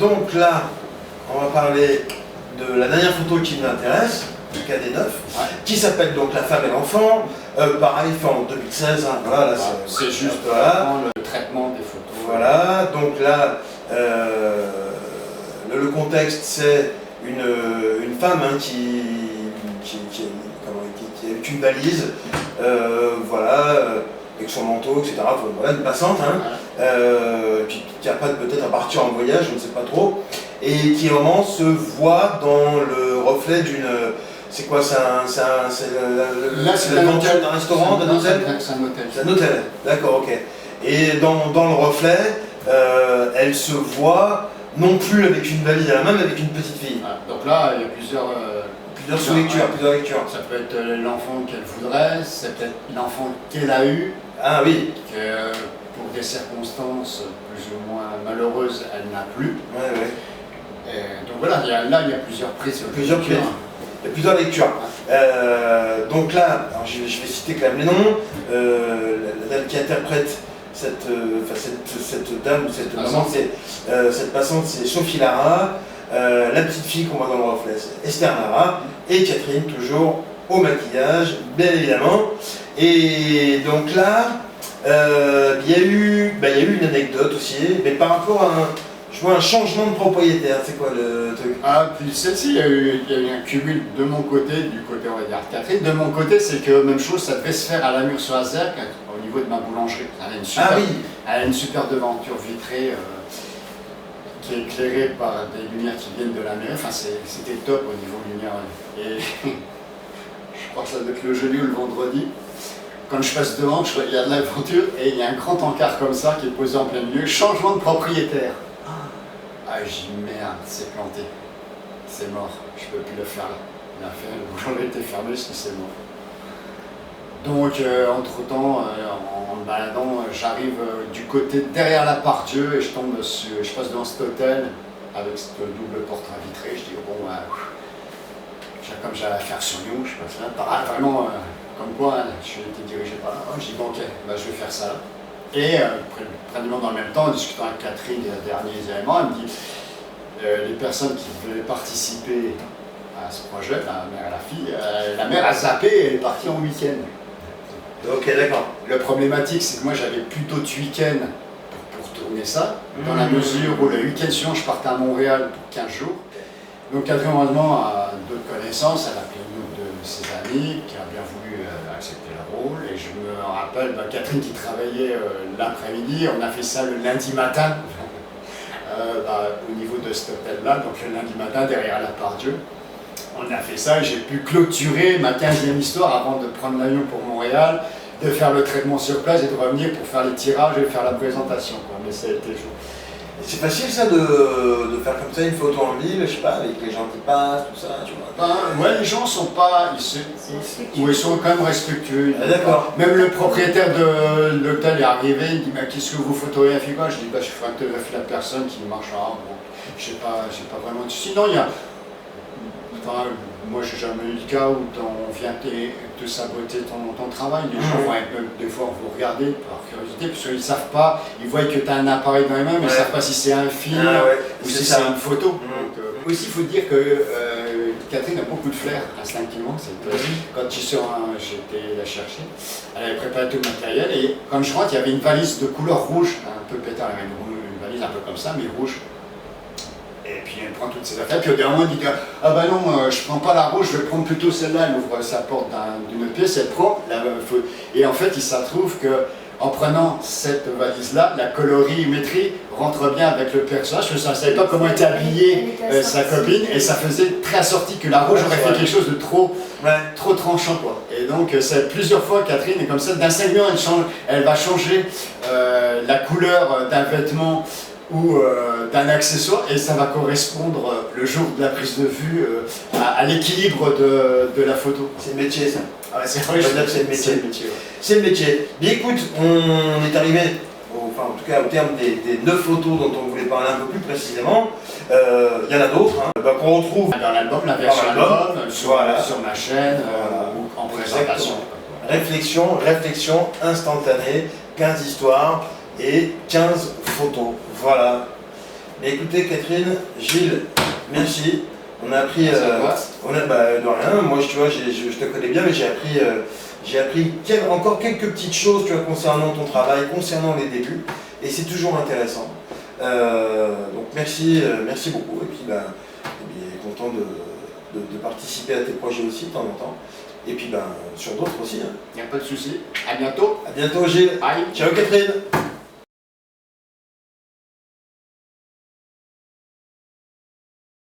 Donc là, on va parler de la dernière photo qui m'intéresse, du KD9, qui s'appelle donc La femme et l'enfant. Pareil, fait en 2016, hein, voilà, là, c'est juste le traitement des photos. Voilà, donc là, le contexte, c'est une femme hein, qui avec une valise, voilà, avec son manteau, etc. Voilà, une passante, hein, qui a pas peut-être à partir en voyage, je ne sais pas trop, et qui vraiment se voit dans le reflet d'une... C'est quoi, c'est l'aventure d'un restaurant, d'un hôtel? C'est un hôtel. C'est un hôtel, d'accord, ok. Et dans le reflet, elle se voit non plus avec une valise à la main, mais avec une petite fille. Ah, donc là, il y a plusieurs sous-lectures, plusieurs lectures. Ça peut être l'enfant qu'elle voudrait, c'est peut-être l'enfant qu'elle a eu. Ah oui. Que pour des circonstances plus ou moins malheureuses, elle n'a plus. Ouais, ouais. Donc voilà, il y a plusieurs prises. Plusieurs prises. Il y a plusieurs lectures. Donc là, alors je vais citer quand même les noms. La dame qui interprète cette dame ou cette maman, cette passante, c'est Sophie Lara. La petite fille qu'on voit dans le reflet, c'est Esther Lara. Et Catherine, toujours au maquillage, bien évidemment. Et donc là, il y a eu une anecdote aussi, mais par rapport à je vois un changement de propriétaire, c'est quoi le truc? Ah, puis celle-ci, il y a eu un cumul de mon côté, du côté on va dire Catherine. De mon côté, c'est que même chose, ça devait se faire à la Mur-sur-Azergue, au niveau de ma boulangerie. Elle a une super devanture vitrée qui est éclairée par des lumières qui viennent de la mer. Enfin, c'était top au niveau lumière. Et je crois que ça doit être le jeudi ou le vendredi. Quand je passe devant, il y a de l'aventure et il y a un grand encart comme ça qui est posé en plein milieu. Changement de propriétaire. Ah, j'ai dit merde, c'est planté, c'est mort, je peux plus le faire là. Le boulangerie était fermé, parce que c'est mort. Donc, entre-temps, en me baladant, j'arrive du côté derrière la part-dieu et je passe devant cet hôtel avec cette double porte vitrée. Je dis, bon, comme j'allais faire sur Lyon, je passe là, vraiment, comme quoi, je été dirigé par là. Je dis, bon, ok, bah, je vais faire ça là. Et pratiquement dans le même temps, en discutant avec Catherine des derniers éléments, elle me dit les personnes qui voulaient participer à ce projet, la mère et la fille, la mère a zappé et elle est partie en week-end. Ok, d'accord. Le problématique, c'est que moi j'avais plutôt de week-end pour tourner ça, dans la mesure où le week-end suivant, je partais à Montréal pour 15 jours. Donc Catherine, heureusement, a d'autres connaissances, elle a appelé une autre de ses amis qui a bien voulu accepter le rôle. Et je me rappelle, Catherine qui travaillait l'après-midi, on a fait ça le lundi matin, au niveau de cet hôtel-là, donc le lundi matin, derrière la part-dieu. On a fait ça et j'ai pu clôturer ma 15e histoire avant de prendre l'avion pour Montréal, de faire le traitement sur place et de revenir pour faire les tirages et faire la présentation. Mais ça a été chaud. C'est facile ça de faire comme ça une photo en ville, je sais pas, avec les gens qui passent, tout ça, tu vois. Ouais, les gens sont pas... Ils sont quand même respectueux. Ah, d'accord. Même le propriétaire de l'hôtel est arrivé, il dit « qu'est-ce que vous photographiez quoi ?» Je dis « je photographie la personne qui marche là. » Bon, j'ai pas vraiment... Sinon, il y a... moi, j'ai jamais eu le cas où on vient te saboter ton travail. Les gens vont des fois vous regarder par curiosité, parce qu'ils ne savent pas, ils voient que tu as un appareil dans les mains, mais ils ne savent pas si c'est un film ou si c'est une photo. Donc, aussi, il faut dire que Catherine a beaucoup de flair, instinctivement. Quand j'étais la chercher, elle avait préparé tout le matériel, et quand je rentre, il y avait une valise de couleur rouge, un peu pétard, elle avait une valise un peu comme ça, mais rouge. Et puis elle prend toutes ses affaires, puis au dernier moment elle dit « Ah bah non, je prends pas la rouge, je vais prendre plutôt celle-là », elle ouvre sa porte d'une pièce, elle prend la... Et en fait il se trouve qu'en prenant cette valise-là, la colorimétrie rentre bien avec le personnage, parce que je ne savais pas comment était habillée sa copine, et ça faisait très assorti que la rouge aurait fait quelque chose de trop tranchant, quoi. Et donc c'est plusieurs fois Catherine est comme ça, d'un segment elle va changer la couleur d'un vêtement ou d'un accessoire, et ça va correspondre le jour de la prise de vue à l'équilibre de la photo. C'est le métier ça. Ah ouais, c'est vrai, c'est le métier. C'est le métier. Bien écoute, on est arrivé, en tout cas au terme des 9 photos dont on voulait parler un peu plus précisément. Il y en a d'autres qu'on retrouve dans l'album, la version album, sur ma chaîne, ou en présentation. Réflexion instantanée, 15 histoires et 15 photos. Voilà. Mais écoutez, Catherine, Gilles, merci. On a appris, de rien. Moi, tu vois, je te connais bien, mais j'ai appris encore quelques petites choses, tu vois, concernant ton travail, concernant les débuts, et c'est toujours intéressant. Donc merci beaucoup. Et puis, content de participer à tes projets aussi de temps en temps. Et puis sur d'autres aussi. Il n'y a pas de souci. À bientôt. À bientôt, Gilles. Bye. Ciao, Catherine.